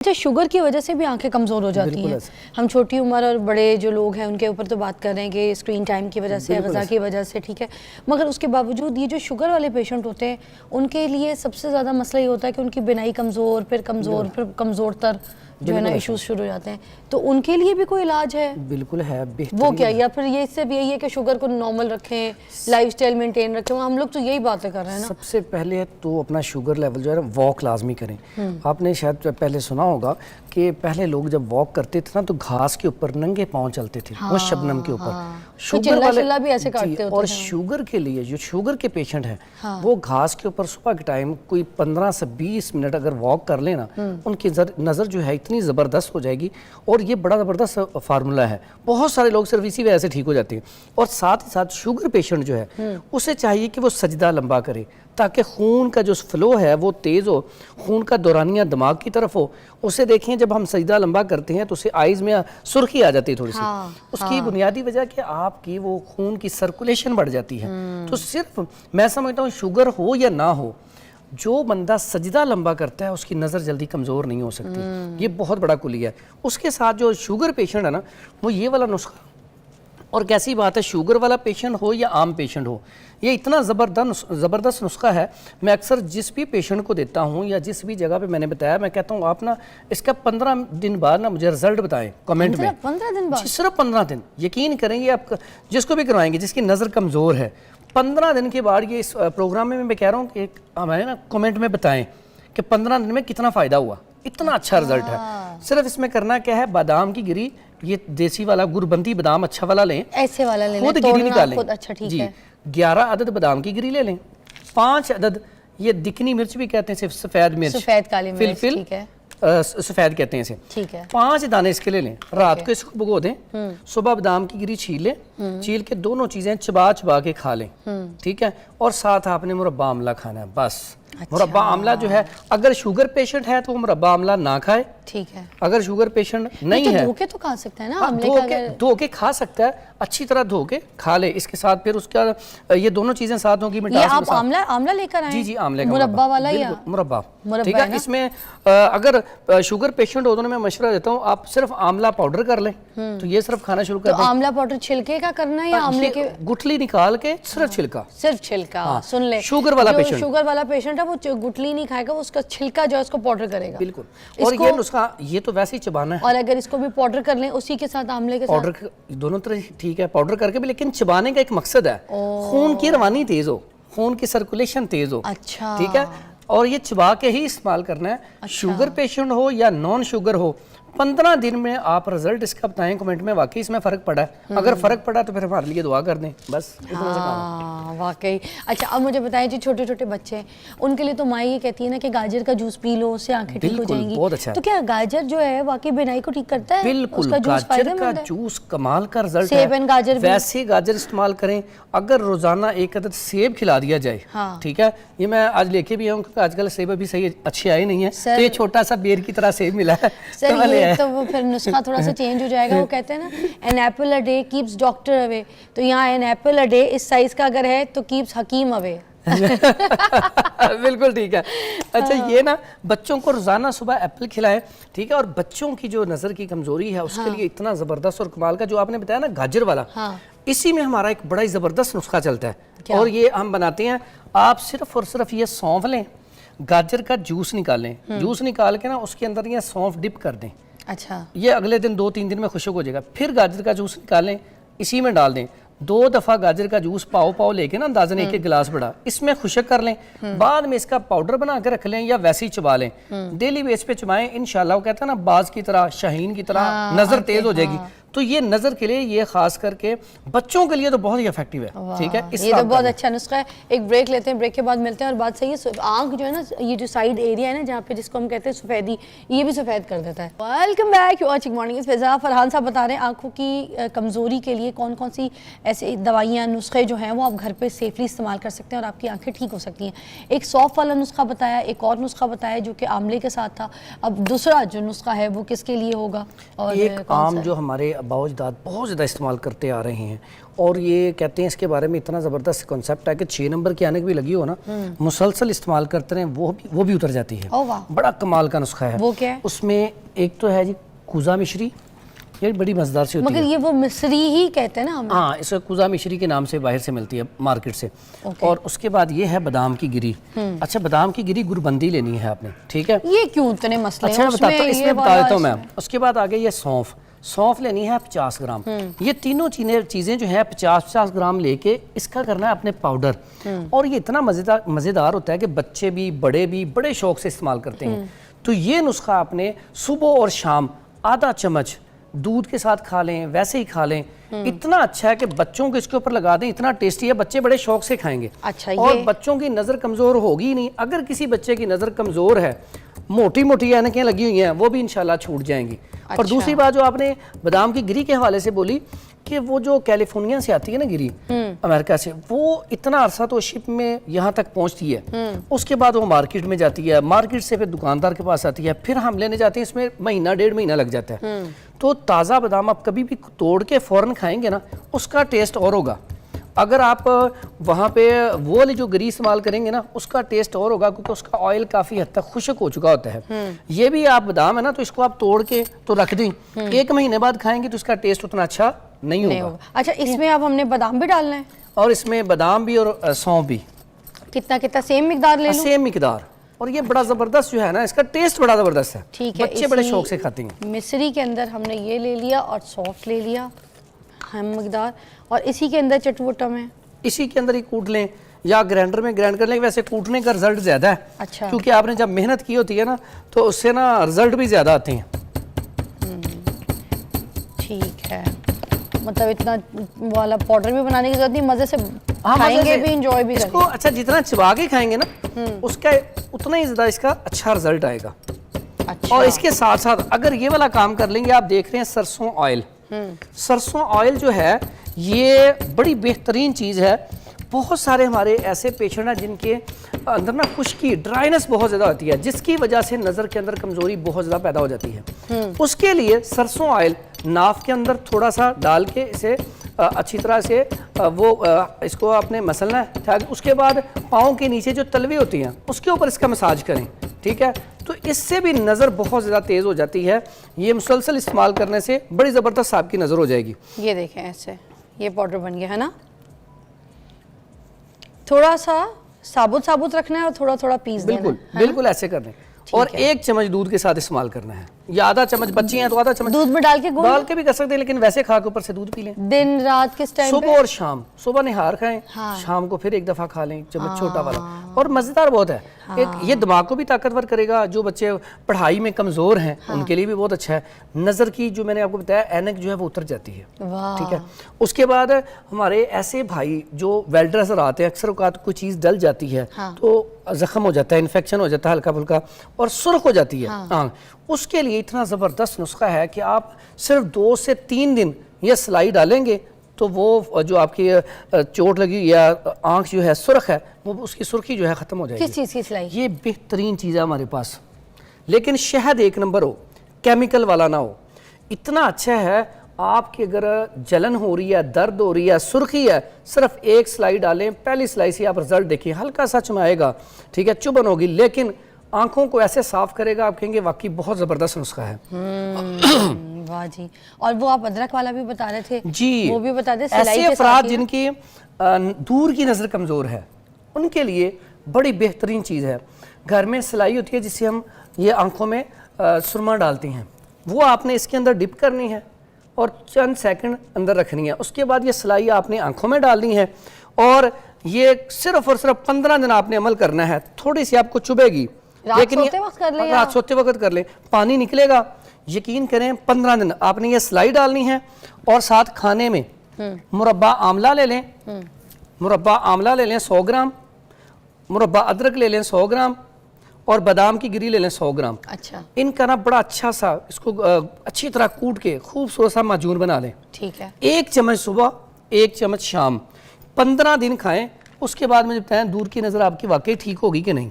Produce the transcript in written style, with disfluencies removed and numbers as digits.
अच्छा, शुगर की वजह से भी आंखें कमज़ोर हो जाती हैं। हम छोटी उम्र और बड़े जो लोग हैं उनके ऊपर तो बात कर रहे हैं कि स्क्रीन टाइम की वजह से, ग़िज़ा की वजह से, ठीक है, मगर उसके बावजूद ये जो शुगर वाले पेशेंट होते हैं उनके लिए सबसे ज़्यादा मसला ये होता है कि उनकी बिनाई कमज़ोर, फिर कमज़ोर तर जो है ना इशूज़ शुरू हो जाते हैं। तो उनके लिए भी कोई इलाज है? बिल्कुल है, वो क्या, या फिर ये इससे भी यही है कि शुगर को नॉर्मल रखें, लाइफस्टाइल मेंटेन रखें? हम लोग तो यही बातें कर रहे हैं ना। सबसे पहले तो अपना शुगर लेवल जो है ना वॉक लाजमी करें। आपने शायद पहले सुना होगा कि पहले लोग जब वॉक करते थे ना तो घास के ऊपर नंगे पाँव चलते थे, वो शबनम के ऊपर। शुगर वाले भी ऐसे काटते होते और शुगर के लिए जो शुगर के पेशेंट हैं वो घास के ऊपर सुबह के टाइम कोई 15 से 20 मिनट अगर वॉक कर लेना, उनकी नज़र जो है इतनी ज़बरदस्त हो जाएगी। और ये बड़ा ज़बरदस्त फार्मूला है, बहुत सारे लोग सिर्फ इसी वजह से ठीक हो जाते हैं। और साथ ही साथ शुगर पेशेंट जो है उसे चाहिए कि वो सजदा लंबा करे ताकि खून का जो फ्लो है वो तेज़ हो, खून का दौरानिया दिमाग की तरफ हो। उसे देखें जब हम सजदा लंबा करते हैं तो उसे आइज़ में सुर्खी आ जाती है थोड़ी सी। उसकी बुनियादी वजह कि आपकी वो खून की सर्कुलेशन बढ़ जाती है। तो सिर्फ मैं समझता हूँ शुगर हो या ना हो, जो बंदा सजदा लंबा करता है उसकी नज़र जल्दी कमज़ोर नहीं हो सकती। ये बहुत बड़ा कुलिया है। उसके साथ जो शुगर पेशेंट है ना, वो ये वाला नुस्खा, और कैसी बात है शुगर वाला पेशेंट हो या आम पेशेंट हो, ये इतना ज़बरदस्त नुस्खा है। मैं अक्सर जिस भी पेशेंट को देता हूँ या जिस भी जगह पे मैंने बताया, मैं कहता हूँ आप ना इसका 15 दिन बाद ना मुझे रिजल्ट बताएं कमेंट में। 15 दिन बाद? सिर्फ 15 दिन। यकीन करेंगे आप, जिसको भी करवाएंगे जिसकी नज़र कमज़ोर है, 15 दिन के बाद ये इस प्रोग्राम में मैं कह रहा हूँ कि हमारे ना कमेंट में बताएं कि 15 दिन में कितना फ़ायदा हुआ। इतना अच्छा रिजल्ट है। सिर्फ इसमें करना क्या है, बादाम की गिरी, ये देसी वाला गुरबंदी बादाम अच्छा वाला लें, ऐसे वाला लें, खुद गिरी निकालें। अच्छा, ठीक है। 11 अदद बादाम की गिरी ले लें, 5 अदद ये दिखनी मिर्च भी कहते हैं, सिर्फ सफ़ेद मिर्च, सफ़ेद काली मिर्च, ठीक है, सफ़ेद कहते हैं इसे, ठीक है। 5 दाने इसके ले लें, रात को इसको भिगो दें, सुबह बादाम की गिरी छील लें, छील के दोनों चीज़ें चबा के खा लें, ठीक है। और साथ आपने मुरब्बा आमला खाना है बस। मुरब्बा आमला जो है, अगर शुगर पेशेंट है तो वो मुरब्बा आमला ना खाए, ठीक है। अगर शुगर पेशेंट नहीं है धो के तो खा सकता है ना, धो के खा सकता है, अच्छी तरह धो के खा ले। इसके साथ फिर उसका ये दोनों चीजें साथ होंगी। आप आमला लेकर आए? जी आमले का मुरब्बा वाला, या मुरब्बा, ठीक है। इसमें अगर शुगर पेशेंट हो तो मैं मशवरा देता हूँ आप सिर्फ आमला पाउडर कर लें, तो ये सिर्फ खाना शुरू कर दें। आमला पाउडर छिलके का करना है या आमले के गुठली निकाल के सिर्फ छिलका? सिर्फ छिलका। सुन ले, शुगर वाला पेशेंट है वो गुठली नहीं खाएगा, उसका छिलका जो है उसको पाउडर करेगा। बिल्कुल। और ये नुस्खा ये तो वैसे ही चबाना है। और अगर इसको भी पाउडर कर लें उसी के साथ, आमले के साथ पाउडर, दोनों तरह ठीक है, पाउडर करके भी, लेकिन चबाने का एक मकसद है, खून की रवानी तेज हो, खून की सर्कुलेशन तेज हो। अच्छा, ठीक है। और ये चबा के ही इस्तेमाल करना है। अच्छा। शुगर पेशेंट हो या नॉन शुगर हो, 15 दिन में आप रिजल्ट इसका बताएं कमेंट में, वाकई इसमें फ़र्क पड़ा है। अगर फ़र्क पड़ा तो फिर हमारे लिए दुआ कर दें, बस इतना सा काम है। वाकई। अच्छा, अब मुझे बताएं, जो छोटे छोटे बच्चे हैं उनके लिए तो माँ ये कहती है ना कि गाजर का जूस पी लो, उससे आंखें ठीक हो जाएंगी। बहुत अच्छा। तो क्या गाजर जो है वाकई बिनाई को ठीक करता है? बिल्कुल, गाजर का जूस कमाल का रिजल्ट है। सेब एंड गाजर भी वैसे गाजर इस्तेमाल करें। अगर रोजाना 1 अदद सेब खिला दिया जाए, ठीक है, ये मैं आज लेके भी आऊँ क्योंकि आजकल सेब अभी सही अच्छे आए नहीं है, तो ये छोटा सा बेर की तरह सेब मिला है तो वो फिर नुस्खा थोड़ा सा चेंज हो जाएगा। वो कहते हैं ना, an apple a day keeps doctor away, तो यहाँ एन एप्पल अ डे इस साइज का अगर है तो कीप्स हकीम अवे। बिल्कुल ठीक है। अच्छा, ये ना बच्चों को रोजाना सुबह एप्पल खिलाएं, ठीक है। और बच्चों की जो नजर की कमजोरी है उसके लिए इतना जबरदस्त और कमाल का जो आपने बताया ना गाजर वाला, इसी में हमारा एक बड़ा ही जबरदस्त नुस्खा चलता है। और ये हम बनाते हैं, आप सिर्फ और सिर्फ ये सौंफ लें, गाजर का जूस निकालें, जूस निकाल के ना उसके अंदर ये सौंफ डिप कर दें। अच्छा, ये अगले दिन 2-3 दिन में खुशक हो जाएगा। फिर गाजर का जूस निकालें, इसी में डाल दें। 2 दफ़ा गाजर का जूस पाव लेके ना अंदाजन 1 गिलास बड़ा, इसमें खुशक कर लें। बाद में इसका पाउडर बना के रख लें या वैसे ही चबा लें। डेली बेस पे चबाएं, इंशाल्लाह। वो कहता है ना, बाज की तरह, शाहीन की तरह नजर तेज हो जाएगी। तो ये नजर के लिए, ये खास करके बच्चों के लिए तो बहुत ही इफेक्टिव है, ठीक है। ये तो बहुत अच्छा नुस्खा है। एक ब्रेक लेते हैं, ब्रेक के बाद मिलते हैं। और बात सही है, आंख जो है ना, ये जो साइड एरिया है ना जहाँ पे, जिसको हम कहते हैं सफेदी, ये भी सफेद कर देता है। वेलकम बैक, वाचिंग मॉर्निंग फिजा। फरहान साहब बता रहे हैं आंखों की कमजोरी के लिए कौन कौन सी ऐसी दवाइयाँ, नुस्खे जो हैं वो आप घर पे सेफली इस्तेमाल कर सकते हैं और आपकी आंखें ठीक हो सकती हैं। एक सौंफ वाला नुस्खा बताया, एक और नुस्खा बताया जो कि आमले के साथ था। अब दूसरा जो नुस्खा है वो किसके लिए होगा? और एक आम जो हमारे आबाओ अजदाद बहुत ज़्यादा इस्तेमाल करते आ रहे हैं, और ये कहते हैं इसके बारे में इतना ज़बरदस्त कॉन्सेप्ट है कि 6 नंबर की आने की भी लगी हो ना, मुसलसल इस्तेमाल करते रहें वो भी उतर जाती है। ओह वाह, बड़ा कमाल का नुस्खा है। वो क्या है? उसमें एक तो है जी कुजा मिश्री, ये बड़ी मज़ेदार सी होती मगर है। ये वो मिस्री ही कहते हैं ना हमें। हाँ, इसे कुजा मिश्री के नाम से बाहर से मिलती है मार्केट से। और उसके बाद ये है बादाम की गिरी। अच्छा, बादाम की गिरी गुरबंदी लेनी है आपने, ठीक है। ये क्यों इतने मसले अच्छा, हैं मैं बताता हूँ, उसमें? इसमें ये बता वाला देता हूँ मैं। उसके बाद आगे ये सौंफ लेनी है 50 ग्राम। ये तीनों चीज़ें जो है 50-50 ग्राम लेके इसका करना है अपने पाउडर। और ये इतना मज़ेदार होता है कि बच्चे भी बड़े भी बड़े शौक से इस्तेमाल करते हैं। तो ये नुस्खा आपने सुबह और शाम आधा चम्मच दूध के साथ खा लें, वैसे ही खा लें। इतना अच्छा है कि बच्चों को इसके ऊपर लगा दें, इतना टेस्टी है, बच्चे बड़े शौक से खाएंगे। अच्छा, और ये बच्चों की नज़र कमज़ोर होगी ही नहीं। अगर किसी बच्चे की नज़र कमज़ोर है, मोटी मोटी ऐनकें लगी हुई हैं, वो भी इंशाल्लाह छूट जाएंगी। और अच्छा। दूसरी बात जो आपने बादाम की गिरी के हवाले से बोली कि वो जो कैलिफोर्निया से आती है ना गिरी, अमेरिका से, वो इतना अरसा तो शिप में यहाँ तक पहुँचती है, उसके बाद वो मार्केट में जाती है, मार्केट से फिर दुकानदार के पास आती है, फिर हम लेने जाते हैं, इसमें महीना 1.5 महीना लग जाता है। तो ताज़ा बादाम आप कभी भी तोड़ के फ़ौरन खाएंगे ना, उसका टेस्ट और होगा। अगर आप वहाँ पे वो वाली जो गिरी इस्तेमाल करेंगे ना, उसका टेस्ट और होगा, क्योंकि उसका ऑयल काफ़ी हद तक खुश्क हो चुका होता है। ये भी आप बादाम है ना, तो इसको आप तोड़ के तो रख दें, 1 महीने बाद खाएंगे तो इसका टेस्ट उतना अच्छा नहीं होगा। अच्छा, इसमें अब हमने बादाम भी डालना है? और इसमें बादाम भी और सौंफ भी कितना कितना सेम मिकदार ले लूं? सेम मिकदार। और ये बड़ा ज़बरदस्त जो है ना, इसका टेस्ट बड़ा ज़बरदस्त है। ठीक है, बच्चे बड़े इसी शौक से खाते हैं। मिस्री के अंदर हमने ये ले लिया और सौंफ ले लिया हम मिकदार, और इसी के अंदर चटवटा में इसी के अंदर ही कूट लें या ग्राइंडर में ग्राइंड कर लें। वैसे कूटने का रिजल्ट ज़्यादा है। अच्छा। क्योंकि आपने जब मेहनत की होती है ना, तो उससे ना रिजल्ट भी ज़्यादा आते हैं। ठीक है, मतलब इतना वाला पाउडर भी बनाने की जरूरत नहीं, मजे से हाँ, खाएंगे मज़े से भी, इंजॉय भी इसको। करेंगे। अच्छा, जितना चबा के खाएंगे ना, उसका उतना ही ज़्यादा इसका अच्छा रिजल्ट आएगा। अच्छा, और इसके साथ साथ अगर ये वाला काम कर लेंगे, आप देख रहे हैं सरसों ऑयल। सरसों ऑयल जो है ये बड़ी बेहतरीन चीज़ है। बहुत सारे हमारे ऐसे पेशेंट हैं जिनके अंदर ना खुश्की, ड्राइनेस बहुत ज़्यादा होती है, जिसकी वजह से नज़र के अंदर कमज़ोरी बहुत ज़्यादा पैदा हो जाती है। उसके लिए सरसों ऑयल नाफ के अंदर थोड़ा सा डाल के इसे अच्छी तरह से इसको आपने मसलना है। उसके बाद पाँव के नीचे जो तलवे होती हैं उसके ऊपर इसका मसाज करें, ठीक है। तो इससे भी नज़र बहुत ज़्यादा तेज़ हो जाती है। ये मुसलसल इस्तेमाल करने से बड़ी ज़बरदस्त आपकी नज़र हो जाएगी। ये देखें, ऐसे ये पाउडर बन गया है ना। थोड़ा सा साबुत साबुत रखना है और थोड़ा थोड़ा पीस देना है, बिल्कुल बिल्कुल ऐसे कर दें। और 1 चम्मच दूध के साथ इस्तेमाल करना है, या आधा चम्मच, बच्चे हैं तो आधा चम्मच दूध में डाल के घोल डाल के भी कर सकते हैं, लेकिन वैसे खा के ऊपर से दूध पी लें। दिन रात किस टाइम सुबह और शाम। सुबह निहार खाएं, हाँ। शाम को फिर 1 दफ़ा खा लें, चम्मच छोटा वाला। और मज़ेदार बहुत है। एक ये दिमाग को भी ताकतवर करेगा। जो बच्चे पढ़ाई में कमज़ोर हैं उनके लिए भी बहुत अच्छा है। नज़र की जो मैंने आपको बताया ऐनक जो है वो उतर जाती है, वाह। ठीक है। उसके बाद हमारे ऐसे भाई जो वेल्डर नजर आते हैं, अक्सर औकात कोई चीज़ डल जाती है तो जख्म हो जाता है, इन्फेक्शन हो जाता है हल्का फुल्का, और सुर्ख हो जाती है आँख। उसके लिए इतना ज़बरदस्त नुस्खा है कि आप सिर्फ 2 से 3 दिन ये सिलाई डालेंगे तो वो जो आपकी चोट लगी या आँख जो है सुर्ख है, वो उसकी सुर्खी जो है ख़त्म हो जाएगी। किस चीज़ की सिलाई? ये बेहतरीन चीज़ है हमारे पास, लेकिन शहद 1 नंबर हो, केमिकल वाला ना हो। इतना अच्छा है, आपकी अगर जलन हो रही है, दर्द हो रही है, सुर्खी है, सिर्फ 1 सिलाई डालें, पहली सिलाई से आप रिजल्ट देखिए, हल्का सा चुमाएगा, ठीक है, चुभन होगी, लेकिन आंखों को ऐसे साफ करेगा, आप कहेंगे वाकई बहुत ज़बरदस्त नुस्खा है। वाह जी। और वो आप अदरक वाला भी बता रहे थे जी, वो भी बता दे। ऐसे अफराद जिनकी दूर की नज़र कमज़ोर है उनके लिए बड़ी बेहतरीन चीज़ है। घर में सिलाई होती है जिससे हम ये आंखों में सुरमा डालते हैं, वो आपने इसके अंदर डिप करनी है और चंद सेकंड अंदर रखनी है। उसके बाद ये सिलाई आपने आंखों में डालनी है और ये सिर्फ और सिर्फ 15 दिन आपने अमल करना है। थोड़ी सी आपको चुभेगी, लेकिन रात सोते वक्त कर लें, पानी निकलेगा। यकीन करें 15 दिन आपने ये सिलाई डालनी है और साथ खाने में मुरब्बा आंवला ले लें, मुरब्बा आंवला ले लें 100 ग्राम, मुरब्बा अदरक ले लें 100 ग्राम और बादाम की गिरी ले लें 100 ग्राम। अच्छा, इनका ना बड़ा अच्छा सा इसको अच्छी तरह कूट के खूबसूरत सा माजून बना लें। ठीक है। 1 चम्मच सुबह, 1 चम्मच शाम, 15 दिन खाएं। उसके बाद मुझे बताएं दूर की नज़र आपकी वाकई ठीक होगी कि नहीं।